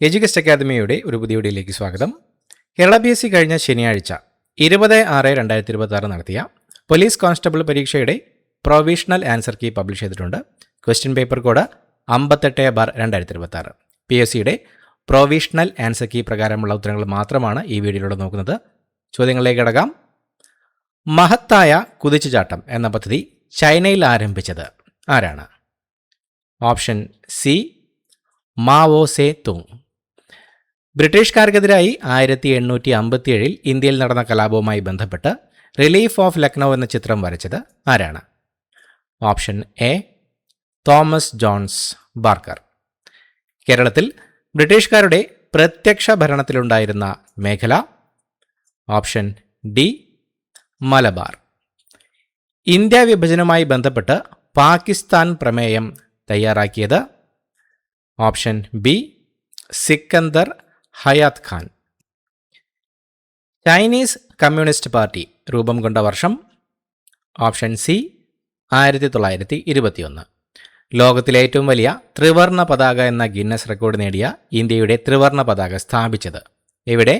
എഡ്യൂകസ്റ്റ് അക്കാദമിയുടെ ഒരു പുതിയ വീഡിയോയിലേക്ക് സ്വാഗതം. കേരള PSC കഴിഞ്ഞ ശനിയാഴ്ച 20/6/2026 നടത്തിയ പോലീസ് കോൺസ്റ്റബിൾ പരീക്ഷയുടെ പ്രൊവിഷണൽ ആൻസർ കീ പബ്ലിഷ് ചെയ്തിട്ടുണ്ട്. Question paper code 58/2026. PSCയുടെ പ്രൊവിഷണൽ ആൻസർ കീ പ്രകാരമുള്ള ഉത്തരങ്ങൾ മാത്രമാണ് ഈ വീഡിയോയിലൂടെ നോക്കുന്നത്. ചോദ്യങ്ങളിലേക്ക് കടക്കാം. മഹത്തായ കുതിച്ചുചാട്ടം എന്ന പദ്ധതി ചൈനയിൽ ആരംഭിച്ചത് ആരാണ്? Option C Mao Tse Tung. ബ്രിട്ടീഷുകാർക്കെതിരായി 1857 ഇന്ത്യയിൽ നടന്ന കലാപവുമായി ബന്ധപ്പെട്ട് റിലീഫ് ഓഫ് ലക്നൗ എന്ന ചിത്രം വരച്ചത് ആരാണ്? Option A Thomas Jones Barker. കേരളത്തിൽ ബ്രിട്ടീഷുകാരുടെ പ്രത്യക്ഷ ഭരണത്തിലുണ്ടായിരുന്ന മേഖല? Option D Malabar. ഇന്ത്യ വിഭജനവുമായി ബന്ധപ്പെട്ട് പാകിസ്ഥാൻ പ്രമേയം തയ്യാറാക്കിയത്? Option B Sikandar Hayat Khan. Chinese communist party രൂപം കൊണ്ട വർഷം? Option C 1921. ലോകത്തിലെ ഏറ്റവും വലിയ ത്രിവർണ പതാക എന്ന ഗിന്നസ് റെക്കോർഡ് നേടിയ ഇന്ത്യയുടെ ത്രിവർണ പതാക സ്ഥാപിച്ചത് എവിടെ?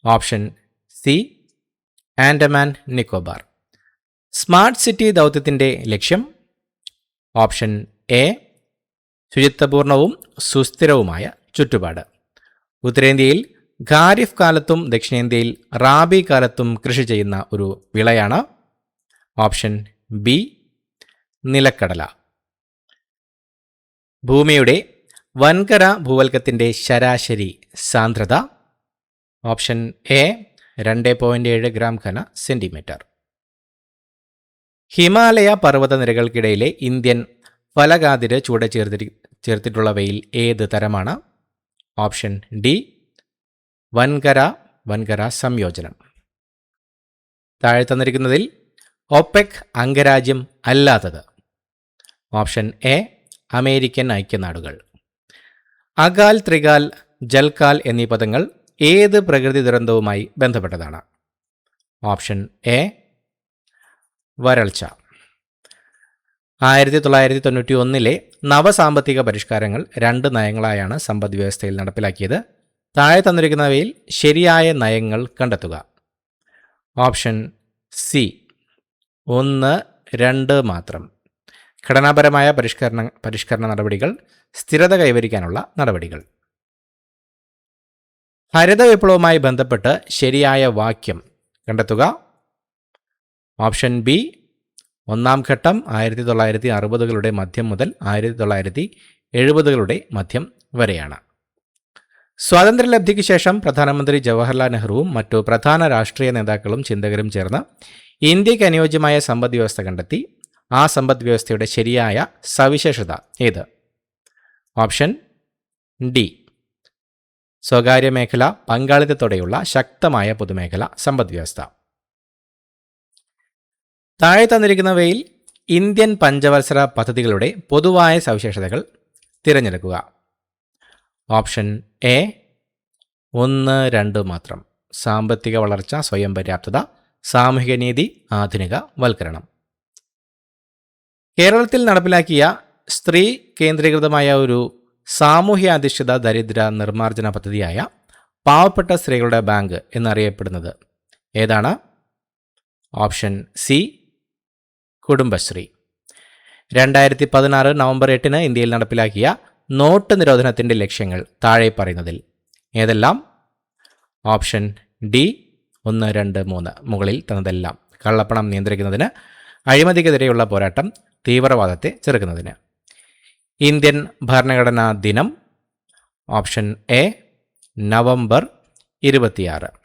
Option C Andaman Nicobar. Smart city ദൗത്യത്തിൻ്റെ ലക്ഷ്യം? ഓപ്ഷൻ എ ശുചിത്വപൂർണവും സുസ്ഥിരവുമായ ചുറ്റുപാട്. ഉത്തരേന്ത്യയിൽ ഖാരിഫ് കാലത്തും ദക്ഷിണേന്ത്യയിൽ റാബി കാലത്തും കൃഷി ചെയ്യുന്ന ഒരു വിളയാണ്? ഓപ്ഷൻ ബി നിലക്കടല. ഭൂമിയുടെ വൻകര ഭൂവൽക്കത്തിൻ്റെ ശരാശരി സാന്ദ്രത? ഓപ്ഷൻ എ 2.7 ഗ്രാം ഘന സെൻറ്റിമീറ്റർ. ഹിമാലയ പർവ്വതനിരകൾക്കിടയിലെ ഇന്ത്യൻ ഫലകാതിര് ചുവടെ ചേർത്തിട്ടുള്ളവയിൽ ഏത് തരമാണ്? ഓപ്ഷൻ ഡി വൻകര സംയോജനം. താഴെ തന്നിരിക്കുന്നതിൽ ഒപെക് അംഗരാജ്യം അല്ലാത്തത്? ഓപ്ഷൻ എ അമേരിക്കൻ ഐക്യനാടുകൾ. അകാൽ, ത്രികാൽ, ജൽകാൽ എന്നീ പദങ്ങൾ ഏത് പ്രകൃതി ദുരന്തവുമായി ബന്ധപ്പെട്ടതാണ്? ഓപ്ഷൻ എ വരൾച്ച. 1991 നവസാമ്പത്തിക പരിഷ്കാരങ്ങൾ 2 നയങ്ങളായാണ് സമ്പദ് വ്യവസ്ഥയിൽ നടപ്പിലാക്കിയത്. താഴെ തന്നിരിക്കുന്നവയിൽ ശരിയായ നയങ്ങൾ കണ്ടെത്തുക. ഓപ്ഷൻ സി 1, 2 മാത്രം. ഘടനാപരമായ പരിഷ്കരണ നടപടികൾ, സ്ഥിരത കൈവരിക്കാനുള്ള നടപടികൾ. ഹരിത വിപ്ലവവുമായി ബന്ധപ്പെട്ട് ശരിയായ വാക്യം കണ്ടെത്തുക. ഓപ്ഷൻ ബി ഒന്നാം ഘട്ടം 1960കളുടെ മധ്യം മുതൽ 1970കളുടെ മധ്യം വരെയാണ്. സ്വാതന്ത്ര്യലബ്ധിക്ക് ശേഷം പ്രധാനമന്ത്രി ജവഹർലാൽ നെഹ്റുവും മറ്റു പ്രധാന രാഷ്ട്രീയ നേതാക്കളും ചിന്തകരും ചേർന്ന് ഇന്ത്യക്ക് അനുയോജ്യമായ സമ്പദ് വ്യവസ്ഥ കണ്ടെത്തി. ആ സമ്പദ് വ്യവസ്ഥയുടെ ശരിയായ സവിശേഷത ഏത്? ഓപ്ഷൻ ഡി സ്വകാര്യ മേഖല പങ്കാളിത്തത്തോടെയുള്ള ശക്തമായ പൊതുമേഖല സമ്പദ് വ്യവസ്ഥ. താഴെ തന്നിരിക്കുന്നവയിൽ ഇന്ത്യൻ പഞ്ചവത്സര പദ്ധതികളുടെ പൊതുവായ സവിശേഷതകൾ തിരഞ്ഞെടുക്കുക. ഓപ്ഷൻ എ 1, 2 മാത്രം. സാമ്പത്തിക വളർച്ച, സ്വയം പര്യാപ്തത, സാമൂഹിക നീതി, ആധുനിക വൽക്കരണം. കേരളത്തിൽ നടപ്പിലാക്കിയ സ്ത്രീ കേന്ദ്രീകൃതമായ ഒരു സാമൂഹ്യാധിഷ്ഠിത ദരിദ്ര നിർമ്മാർജ്ജന പദ്ധതിയായ പാവപ്പെട്ട സ്ത്രീകളുടെ ബാങ്ക് എന്നറിയപ്പെടുന്നത് ഏതാണ്? Option C Kudumbashree. 2016 നവംബർ 8 ഇന്ത്യയിൽ നടപ്പിലാക്കിയ നോട്ട് നിരോധനത്തിൻ്റെ ലക്ഷ്യങ്ങൾ താഴെ പറയുന്നതിൽ ഏതെല്ലാം? Option D 1, 2, 3. മുകളിൽ തന്നതെല്ലാം. കള്ളപ്പണം നിയന്ത്രിക്കുന്നതിന്, അഴിമതിക്കെതിരെയുള്ള പോരാട്ടം, തീവ്രവാദത്തെ ചെറുക്കുന്നതിന്. ഇന്ത്യൻ ഭരണഘടനാ ദിനം? Option A November 26.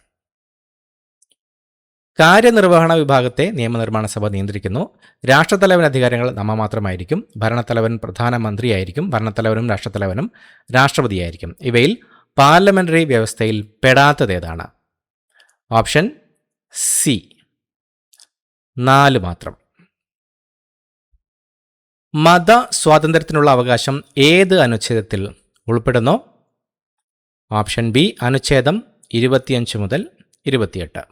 കാര്യനിർവഹണ വിഭാഗത്തെ നിയമനിർമ്മാണ സഭ നിയന്ത്രിക്കുന്നു. രാഷ്ട്രത്തലവൻ അധികാരങ്ങൾ നാമമാത്രമായിരിക്കും. ഭരണത്തലവൻ പ്രധാനമന്ത്രിയായിരിക്കും. ഭരണത്തലവനും രാഷ്ട്രത്തലവനും രാഷ്ട്രപതിയായിരിക്കും. ഇവയിൽ പാർലമെന്ററി വ്യവസ്ഥയിൽ പെടാത്തതേതാണ്? ഓപ്ഷൻ സി 4 മാത്രം. മത സ്വാതന്ത്ര്യത്തിനുള്ള അവകാശം ഏത് അനുച്ഛേദത്തിൽ ഉൾപ്പെടുന്നു? ഓപ്ഷൻ ബി അനുച്ഛേദം 25 മുതൽ 28.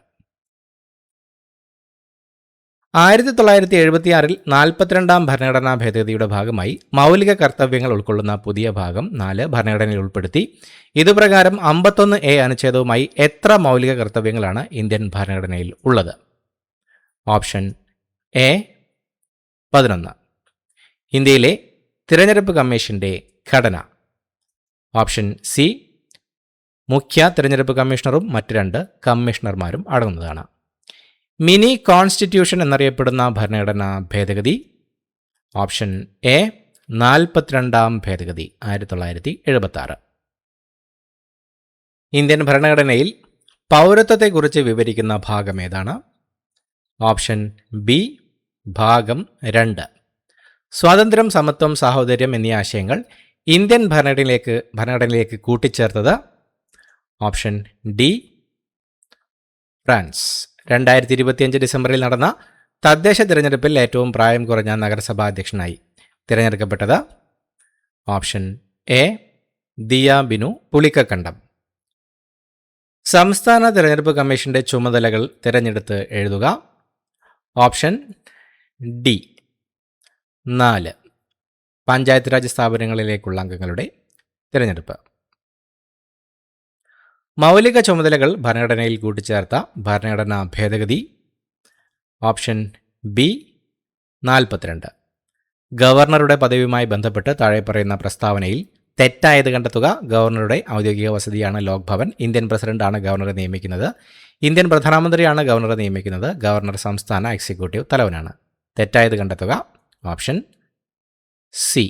1976 42-ാം ഭരണഘടനാ ഭേദഗതിയുടെ ഭാഗമായി മൗലിക കർത്തവ്യങ്ങൾ ഉൾക്കൊള്ളുന്ന പുതിയ ഭാഗം 4 ഭരണഘടനയിൽ ഉൾപ്പെടുത്തി. ഇതുപ്രകാരം 51A അനുച്ഛേദവുമായി എത്ര മൗലിക കർത്തവ്യങ്ങളാണ് ഇന്ത്യൻ ഭരണഘടനയിൽ ഉള്ളത്? Option A 11. ഇന്ത്യയിലെ തിരഞ്ഞെടുപ്പ് കമ്മീഷന്റെ ഘടന. ഓപ്ഷൻ സി മുഖ്യ തിരഞ്ഞെടുപ്പ് കമ്മീഷണറും മറ്റ് 2 കമ്മീഷണർമാരും അടങ്ങുന്നതാണ്. മിനി കോൺസ്റ്റിറ്റ്യൂഷൻ എന്നറിയപ്പെടുന്ന ഭരണഘടനാ ഭേദഗതി. ഓപ്ഷൻ എ 42-ാം ഭേദഗതി 1976. ഇന്ത്യൻ ഭരണഘടനയിൽ പൗരത്വത്തെക്കുറിച്ച് വിവരിക്കുന്ന ഭാഗം ഏതാണ്? ഓപ്ഷൻ ബി ഭാഗം 2. സ്വാതന്ത്ര്യം, സമത്വം, സാഹോദര്യം എന്നീ ആശയങ്ങൾ ഇന്ത്യൻ ഭരണഘടനയിലേക്ക് കൂട്ടിച്ചേർത്തത്? Option D France. 2025 ഡിസംബറിൽ നടന്ന തദ്ദേശ തിരഞ്ഞെടുപ്പിൽ ഏറ്റവും പ്രായം കുറഞ്ഞ നഗരസഭാ അധ്യക്ഷനായി തിരഞ്ഞെടുക്കപ്പെട്ടത്? Option A Diya Binu Pulikkakandam. സംസ്ഥാന തിരഞ്ഞെടുപ്പ് കമ്മീഷന്റെ ചുമതലകൾ തിരഞ്ഞെടുത്ത് എഴുതുക. ഓപ്ഷൻ ഡി 4 പഞ്ചായത്ത് രാജ് സ്ഥാപനങ്ങളിലേക്കുള്ള അംഗങ്ങളുടെ തിരഞ്ഞെടുപ്പ്. മൗലിക ചുമതലകൾ ഭരണഘടനയിൽ കൂട്ടിച്ചേർത്ത ഭരണഘടനാ ഭേദഗതി. Option B 42. ഗവർണറുടെ പദവിയുമായി ബന്ധപ്പെട്ട് താഴെ പറയുന്ന പ്രസ്താവനയിൽ തെറ്റായത് കണ്ടെത്തുക. ഗവർണറുടെ ഔദ്യോഗിക വസതിയാണ് ലോക് ഭവൻ. ഇന്ത്യൻ പ്രസിഡന്റാണ് ഗവർണറെ നിയമിക്കുന്നത്. ഇന്ത്യൻ പ്രധാനമന്ത്രിയാണ് ഗവർണറെ നിയമിക്കുന്നത്. ഗവർണർ സംസ്ഥാന എക്സിക്യൂട്ടീവ് തലവനാണ്. തെറ്റായത് കണ്ടെത്തുക. Option C.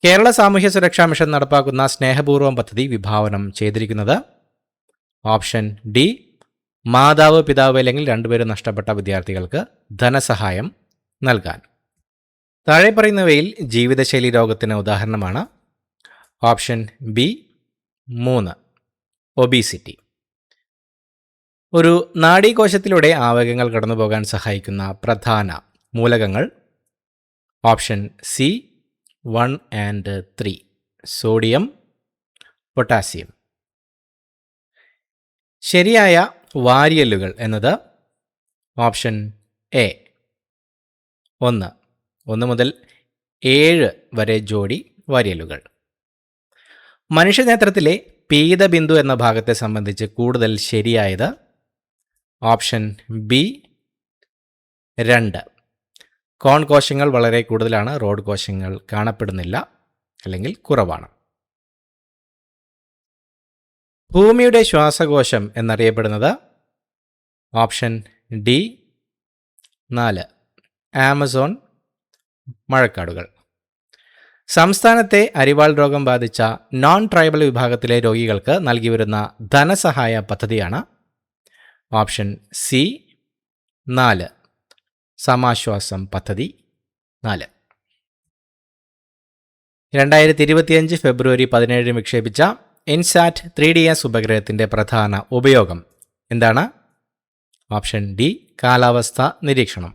കേരള സാമൂഹ്യ സുരക്ഷാ മിഷൻ നടപ്പാക്കുന്ന സ്നേഹപൂർവ്വം പദ്ധതി വിഭാവനം ചെയ്തിരിക്കുന്നത്? ഓപ്ഷൻ ഡി മാതാവ്, പിതാവ് അല്ലെങ്കിൽ 2 പേരും നഷ്ടപ്പെട്ട വിദ്യാർത്ഥികൾക്ക് ധനസഹായം നൽകാൻ. താഴെ പറയുന്നവയിൽ ജീവിതശൈലി രോഗത്തിന് ഉദാഹരണമാണ്? Option B 3 obesity. ഒരു നാഡീകോശത്തിലൂടെ ആവേഗങ്ങൾ കടന്നുപോകാൻ സഹായിക്കുന്ന പ്രധാന മൂലകങ്ങൾ? Option C 1 and 3 sodium, potassium. ശരിയായ വാരിയല്ലുകൾ എന്നത്? ഓപ്ഷൻ എ 1 മുതൽ 7 വരെ ജോഡി വാരിയല്ലുകൾ. മനുഷ്യനേത്രത്തിലെ പീതബിന്ദു എന്ന ഭാഗത്തെ സംബന്ധിച്ച് കൂടുതൽ ശരിയായത്? Option B 2. കോൺ കോശങ്ങൾ വളരെ കൂടുതലാണ്. റോഡ് കോശങ്ങൾ കാണപ്പെടുന്നില്ല അല്ലെങ്കിൽ കുറവാണ്. ഭൂമിയുടെ ശ്വാസകോശം എന്നറിയപ്പെടുന്നത്? ഓപ്ഷൻ ഡി 4 ആമസോൺ മഴക്കാടുകൾ. സംസ്ഥാനത്തെ അരിവാൾ രോഗം ബാധിച്ച നോൺ ട്രൈബൽ വിഭാഗത്തിലെ രോഗികൾക്ക് നൽകി വരുന്ന ധനസഹായ പദ്ധതിയാണ്? ഓപ്ഷൻ സി 4 സമാശ്വാസം പദ്ധതി 4. 2025 ഫെബ്രുവരി 17 വിക്ഷേപിച്ച ഇൻസാറ്റ് 3DS ഉപഗ്രഹത്തിന്റെ പ്രധാന ഉപയോഗം എന്താണ്? ഓപ്ഷൻ ഡി കാലാവസ്ഥ നിരീക്ഷണം.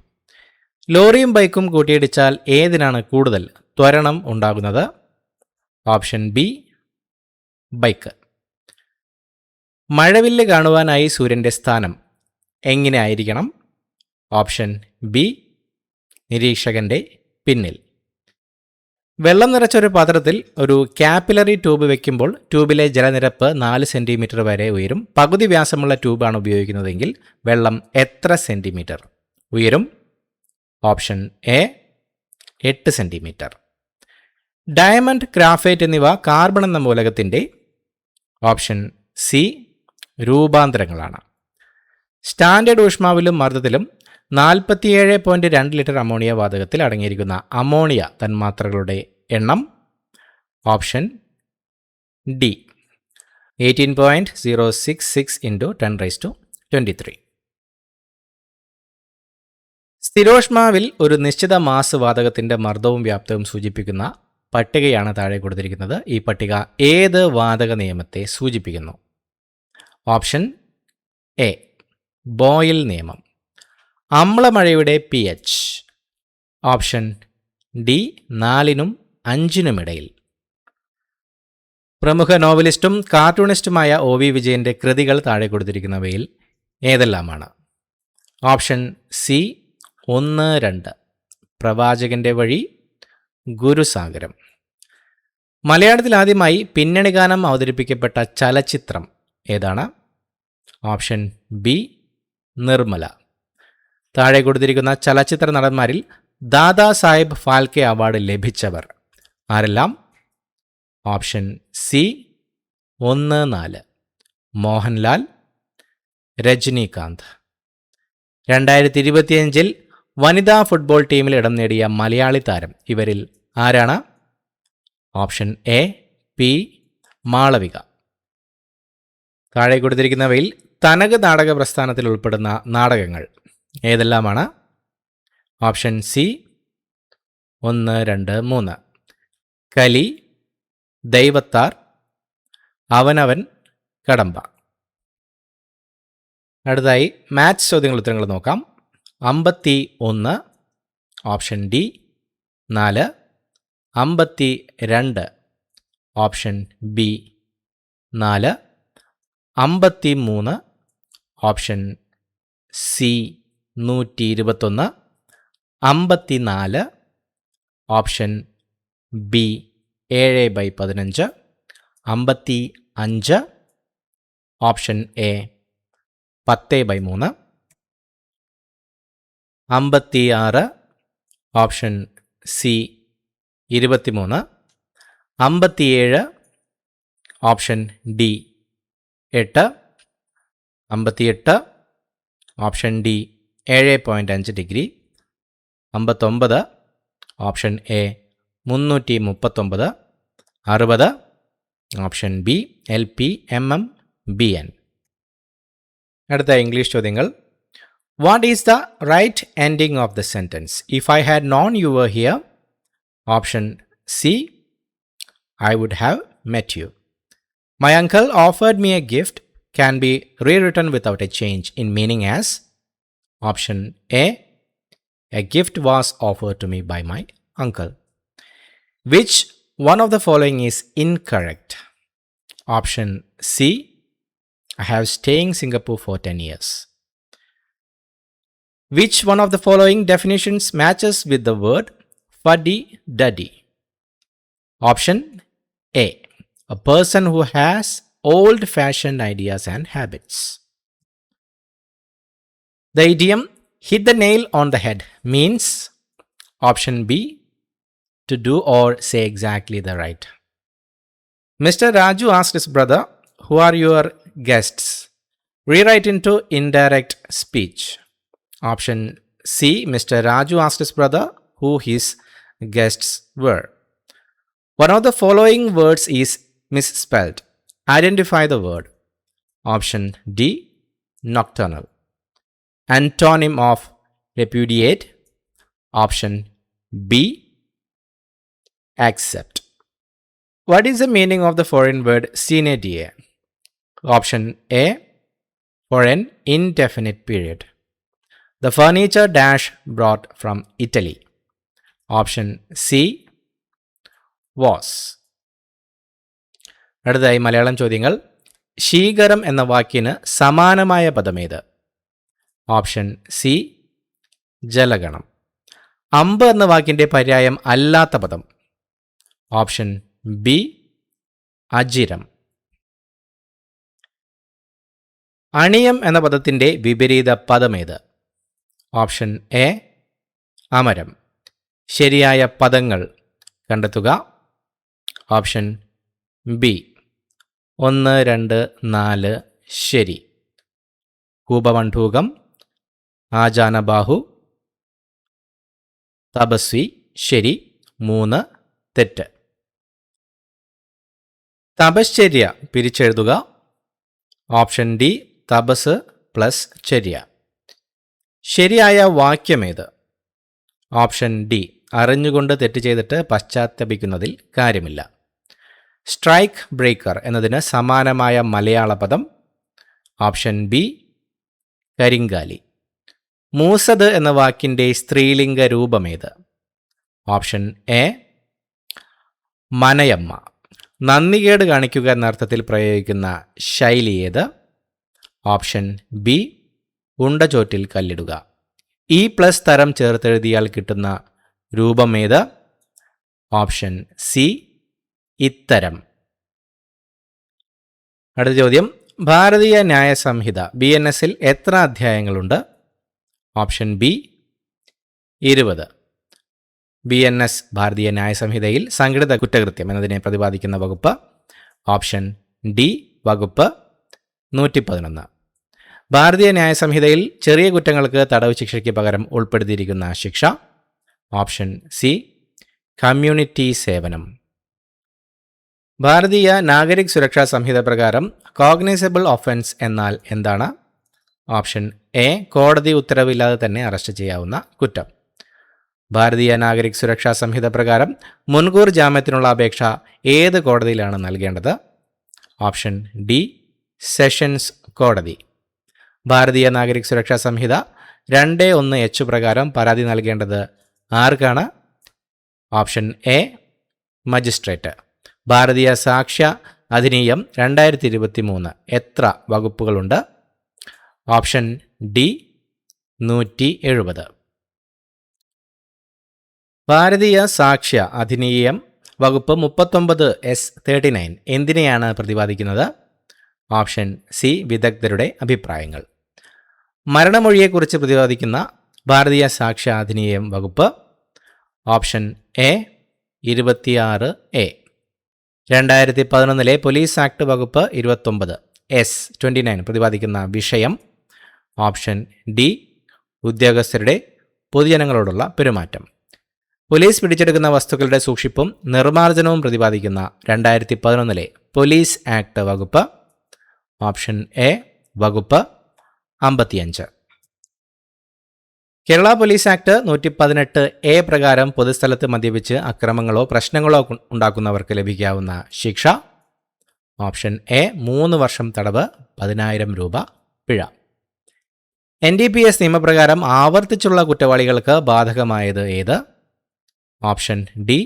ലോറിയും ബൈക്കും കൂട്ടിയിടിച്ചാൽ ഏതിനാണ് കൂടുതൽ ത്വരണം ഉണ്ടാകുന്നത്? Option B bike. മഴവില്ല് കാണുവാനായി സൂര്യന്റെ സ്ഥാനം എങ്ങനെ ആയിരിക്കണം? ഓപ്ഷൻ ബി നിരീക്ഷകന്റെ പിന്നിൽ. വെള്ളം നിറച്ചൊരു പാത്രത്തിൽ ഒരു കാപ്പിലറി ട്യൂബ് വയ്ക്കുമ്പോൾ ട്യൂബിലെ ജലനിരപ്പ് 4 സെൻറ്റിമീറ്റർ വരെ ഉയരും. പകുതി വ്യാസമുള്ള ട്യൂബാണ് ഉപയോഗിക്കുന്നതെങ്കിൽ വെള്ളം എത്ര സെൻറ്റിമീറ്റർ ഉയരും? Option A 8 centimetre. Diamond, graphite എന്നിവ കാർബൺ എന്ന മൂലകത്തിൻ്റെ? ഓപ്ഷൻ സി രൂപാന്തരങ്ങളാണ്. സ്റ്റാൻഡേർഡ് ഊഷ്മാവിലും മർദ്ദത്തിലും 47.2 ലിറ്റർ അമോണിയ വാതകത്തിൽ അടങ്ങിയിരിക്കുന്ന അമോണിയ തന്മാത്രകളുടെ എണ്ണം? Option D 18.066 × 10⁻23. സ്ഥിരോഷ്മാവിൽ ഒരു നിശ്ചിത മാസ് വാതകത്തിൻ്റെ മർദ്ദവും വ്യാപ്തവും സൂചിപ്പിക്കുന്ന പട്ടികയാണ് താഴെ കൊടുത്തിരിക്കുന്നത്. ഈ പട്ടിക ഏത് വാതക നിയമത്തെ സൂചിപ്പിക്കുന്നു? ഓപ്ഷൻ എ ബോയിൽ നിയമം. അമ്ലമഴയുടെ pH? ഓപ്ഷൻ ഡി 4-നും 5-നും ഇടയിൽ. പ്രമുഖ നോവലിസ്റ്റും കാർട്ടൂണിസ്റ്റുമായ OV വിജയൻ്റെ കൃതികൾ താഴെ കൊടുത്തിരിക്കുന്നവയിൽ ഏതെല്ലാമാണ്? ഓപ്ഷൻ സി 1, 2 പ്രവാചകന്റെ വഴി, ഗുരുസാഗരം. മലയാളത്തിൽ ആദ്യമായി പിന്നണി ഗാനം അവതരിപ്പിക്കപ്പെട്ട ചലച്ചിത്രം ഏതാണ്? Option B Nirmala. താഴെ കൊടുത്തിരിക്കുന്ന ചലച്ചിത്ര നടന്മാരിൽ ദാദാ സാഹിബ് ഫാൽക്കെ അവാർഡ് ലഭിച്ചവർ ആരെല്ലാം? Option C 1, 4 Mohanlal, Rajinikanth. 2025 വനിതാ ഫുട്ബോൾ ടീമിൽ ഇടം നേടിയ മലയാളി താരം ഇവരിൽ ആരാണ്? Option A P Malavika. താഴെ കൊടുത്തിരിക്കുന്നവയിൽ തനക് നാടക പ്രസ്ഥാനത്തിൽ ഉൾപ്പെടുന്ന നാടകങ്ങൾ ഏതെല്ലാമാണ്? ഓപ്ഷൻ സി 1, 2, 3 കലി, ദൈവത്താർ, അവനവൻ, കടമ്പ. അടുത്തായി മാത്സ് ചോദ്യങ്ങൾ ഉത്തരങ്ങൾ നോക്കാം. 51 option D, 4 52 option B, 4 53 option C 121 54 option B 7/15 55 option A 10/3 56 option C 23 57 option D 8 58 option D 7.5 degree 59 option A 339 60 option B LP, MM, BN. അടുത്ത ഇംഗ്ലീഷ് ചോദ്യങ്ങൾ. വാട്ട് ഈസ് ദ റൈറ്റ് എൻഡിങ് ഓഫ് ദ സെൻറ്റൻസ്? ഇഫ് ഐ ഹാഡ് നോൺ യു വർ ഹിയർ. ഓപ്ഷൻ സി I would have met you. My uncle offered me a gift can be rewritten without a change in meaning as. Option A gift was offered to me by my uncle. Which one of the following is incorrect? Option C I have stayed in Singapore for 10 years. Which one of the following definitions matches with the word fuddy-duddy? Option A person who has old-fashioned ideas and habits. The idiom hit the nail on the head means. Option B to do or say exactly the right. Mr. Raju asked his brother, who are your guests? Rewrite into indirect speech. Option C Mr. Raju asked his brother who his guests were. One of the following words is misspelled. Identify the word. Option D nocturnal. Antonym of repudiate. Option B accept. What is the meaning of the foreign word sine die? Option A for an indefinite period. The furniture dash brought from Italy. Option C was. അടുത്തതായി മലയാളം ചോദ്യങ്ങൾ. ശീകരം എന്ന വാക്കിന് സമാനമായ പദമേത്? Option C ജലഗണം. അമ്പ് എന്ന വാക്കിൻ്റെ പര്യായം അല്ലാത്ത പദം? Option B അജിരം. അണിയം എന്ന പദത്തിൻ്റെ വിപരീത പദമേത്? Option A Amaram. ശരിയായ പദങ്ങൾ കണ്ടെത്തുക. ഓപ്ഷൻ ബി 1, 2, 4 ശരി. കൂപമണ്ഡൂകം, ആജാനബാഹു, തപസ്വി ശരി, 3 തെറ്റ്. തപശ്ചര്യ പിരിച്ചെഴുതുക. ഓപ്ഷൻ ഡി തപസ് പ്ലസ് ചര്യ. ശരിയായ വാക്യമേത്? ഓപ്ഷൻ ഡി അറിഞ്ഞുകൊണ്ട് തെറ്റ് ചെയ്തിട്ട് പശ്ചാത്തപിക്കുന്നതിൽ കാര്യമില്ല. സ്ട്രൈക്ക് ബ്രേക്കർ എന്നതിന് സമാനമായ മലയാള പദം? Option B കരിങ്കാലി. മൂസത് എന്ന വാക്കിൻ്റെ സ്ത്രീലിംഗ രൂപമേത്? Option A മനയമ്മ. നന്ദികേട് കാണിക്കുക എന്നർത്ഥത്തിൽ പ്രയോഗിക്കുന്ന ശൈലി ഏത്? ഓപ്ഷൻ ബി ഉണ്ടചോറ്റിൽ കല്ലിടുക. E+ തരം ചേർത്തെഴുതിയാൽ കിട്ടുന്ന രൂപം ഏത്? ഓപ്ഷൻ സി ഇത്തരം. അടുത്ത ചോദ്യം, ഭാരതീയ ന്യായ സംഹിത BNSൽ എത്ര അധ്യായങ്ങളുണ്ട്? Option B 20. BNS ഭാരതീയ ന്യായ സംഹിതയിൽ സംഘടിത കുറ്റകൃത്യം എന്നതിനെ പ്രതിപാദിക്കുന്ന വകുപ്പ്? ഓപ്ഷൻ ഡി വകുപ്പ് 111. ഭാരതീയ ന്യായ സംഹിതയിൽ ചെറിയ കുറ്റങ്ങൾക്ക് തടവ് ശിക്ഷയ്ക്ക് പകരം ഉൾപ്പെടുത്തിയിരിക്കുന്ന ശിക്ഷ? ഓപ്ഷൻ സി കമ്മ്യൂണിറ്റി സേവനം. ഭാരതീയ നാഗരിക് സുരക്ഷാ സംഹിത പ്രകാരം കോഗ്നൈസബിൾ ഒഫൻസ് എന്നാൽ എന്താണ്? ഓപ്ഷൻ എ കോടതി ഉത്തരവില്ലാതെ തന്നെ അറസ്റ്റ് ചെയ്യാവുന്ന കുറ്റം. ഭാരതീയ നാഗരിക് സുരക്ഷാ സംഹിത പ്രകാരം മുൻകൂർ ജാമ്യത്തിനുള്ള അപേക്ഷ ഏത് കോടതിയിലാണ് നൽകേണ്ടത്? ഓപ്ഷൻ ഡി സെഷൻസ് കോടതി. ഭാരതീയ നാഗരിക് സുരക്ഷാ സംഹിത 2(1)H പ്രകാരം പരാതി നൽകേണ്ടത് ആർക്കാണ്? Option A magistrate. ഭാരതീയ സാക്ഷ്യ അധിനിയം 2023 എത്ര വകുപ്പുകളുണ്ട്? Option D 170. ഭാരതീയ സാക്ഷ്യ അധിനിയം വകുപ്പ് 39(S)39 എന്തിനെയാണ് പ്രതിപാദിക്കുന്നത്? ഓപ്ഷൻ സി വിദഗ്ധരുടെ അഭിപ്രായങ്ങൾ. മരണമൊഴിയെക്കുറിച്ച് പ്രതിപാദിക്കുന്ന ഭാരതീയ സാക്ഷ്യ അധിനിയം വകുപ്പ്? Option A 26(A). 2011 police act വകുപ്പ് 29(S)29 പ്രതിപാദിക്കുന്ന വിഷയം? ഓപ്ഷൻ ഡി ഉദ്യോഗസ്ഥരുടെ പൊതുജനങ്ങളോടുള്ള പെരുമാറ്റം. പോലീസ് പിടിച്ചെടുക്കുന്ന വസ്തുക്കളുടെ സൂക്ഷിപ്പും നിർമ്മാർജ്ജനവും പ്രതിപാദിക്കുന്ന 2011 പോലീസ് ആക്ട് വകുപ്പ്? ഓപ്ഷൻ എ വകുപ്പ് 55. കേരള പോലീസ് ആക്ട് 118(A) പ്രകാരം പൊതുസ്ഥലത്ത് മദ്യപിച്ച് അക്രമങ്ങളോ പ്രശ്നങ്ങളോ ഉണ്ടാക്കുന്നവർക്ക് ലഭിക്കാവുന്ന ശിക്ഷ? ഓപ്ഷൻ എ 3 വർഷം തടവ്, 10,000 രൂപ പിഴ. NDPS നിയമപ്രകാരം ആവർത്തിച്ചുള്ള കുറ്റവാളികൾക്ക് ബാധകമായത് ഏത്? ഓപ്ഷൻ ഡി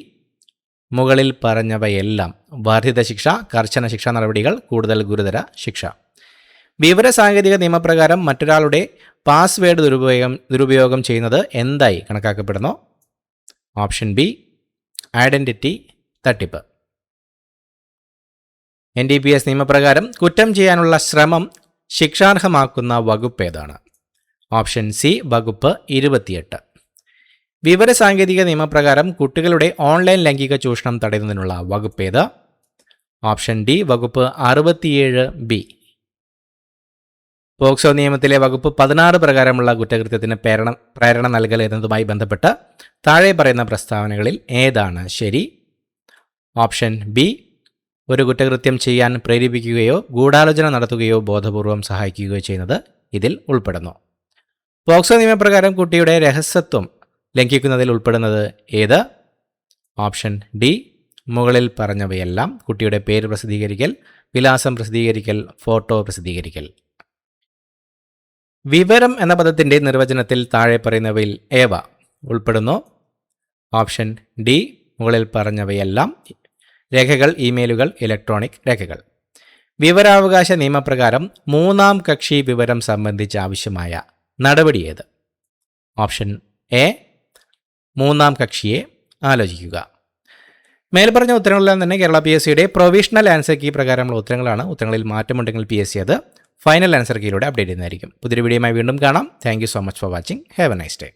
മുകളിൽ പറഞ്ഞവയെല്ലാം. വർദ്ധിത ശിക്ഷ, കർശന ശിക്ഷാ നടപടികൾ, കൂടുതൽ ഗുരുതര ശിക്ഷ. വിവരസാങ്കേതിക നിയമപ്രകാരം മറ്റൊരാളുടെ പാസ്വേഡ് ദുരുപയോഗം ചെയ്യുന്നത് എന്തായി കണക്കാക്കപ്പെടുന്നു? ഓപ്ഷൻ ബി ഐഡന്റിറ്റി തട്ടിപ്പ്. NDPS നിയമപ്രകാരം കുറ്റം ചെയ്യാനുള്ള ശ്രമം ശിക്ഷാർഹമാക്കുന്ന വകുപ്പ് ഏതാണ്? ഓപ്ഷൻ സി വകുപ്പ് 28. വിവരസാങ്കേതിക നിയമപ്രകാരം കുട്ടികളുടെ ഓൺലൈൻ ലൈംഗിക ചൂഷണം തടയുന്നതിനുള്ള വകുപ്പ് ഏത്? ഓപ്ഷൻ ഡി വകുപ്പ് 67(B). പോക്സോ നിയമത്തിലെ വകുപ്പ് 16 പ്രകാരമുള്ള കുറ്റകൃത്യത്തിന് പ്രേരണ നൽകൽ എന്നതുമായി ബന്ധപ്പെട്ട് താഴെ പറയുന്ന പ്രസ്താവനകളിൽ ഏതാണ് ശരി? ഓപ്ഷൻ ബി ഒരു കുറ്റകൃത്യം ചെയ്യാൻ പ്രേരിപ്പിക്കുകയോ ഗൂഢാലോചന നടത്തുകയോ ബോധപൂർവം സഹായിക്കുകയോ ചെയ്യുന്നത് ഇതിൽ ഉൾപ്പെടുന്നു. പോക്സോ നിയമപ്രകാരം കുട്ടിയുടെ രഹസ്യത്വം ലംഘിക്കുന്നതിൽ ഉൾപ്പെടുന്നത് ഏത്? ഓപ്ഷൻ ഡി മുകളിൽ പറഞ്ഞവയെല്ലാം. കുട്ടിയുടെ പേര് പ്രസിദ്ധീകരിക്കൽ, വിലാസം പ്രസിദ്ധീകരിക്കൽ, ഫോട്ടോ പ്രസിദ്ധീകരിക്കൽ. വിവരം എന്ന പദത്തിൻ്റെ നിർവചനത്തിൽ താഴെ പറയുന്നവയിൽ ഏവ ഉൾപ്പെടുന്നു? ഓപ്ഷൻ ഡി മുകളിൽ പറഞ്ഞവയെല്ലാം. രേഖകൾ, ഇമെയിലുകൾ, ഇലക്ട്രോണിക് രേഖകൾ. വിവരാവകാശ നിയമപ്രകാരം മൂന്നാം കക്ഷി വിവരം സംബന്ധിച്ച് ആവശ്യമായ നടപടി ഏത്? ഓപ്ഷൻ എ മൂന്നാം കക്ഷിയെ ആലോചിക്കുക. മേൽപ്പറഞ്ഞ ഉത്തരങ്ങളെല്ലാം തന്നെ കേരള PSCയുടെ പ്രൊവിഷണൽ ആൻസർ കീ പ്രകാരമുള്ള ഉത്തരങ്ങളാണ്. ഉത്തരങ്ങളിൽ മാറ്റമുണ്ടെങ്കിൽ PSC അത് ഫൈനൽ ആൻസർ കീയിലൂടെ അപ്ഡേറ്റ് ചെയ്യുന്നതായിരിക്കും. പുതിയൊരു വീഡിയോയുമായി വീണ്ടും കാണാം. Thank you so much for watching. Have A nice day.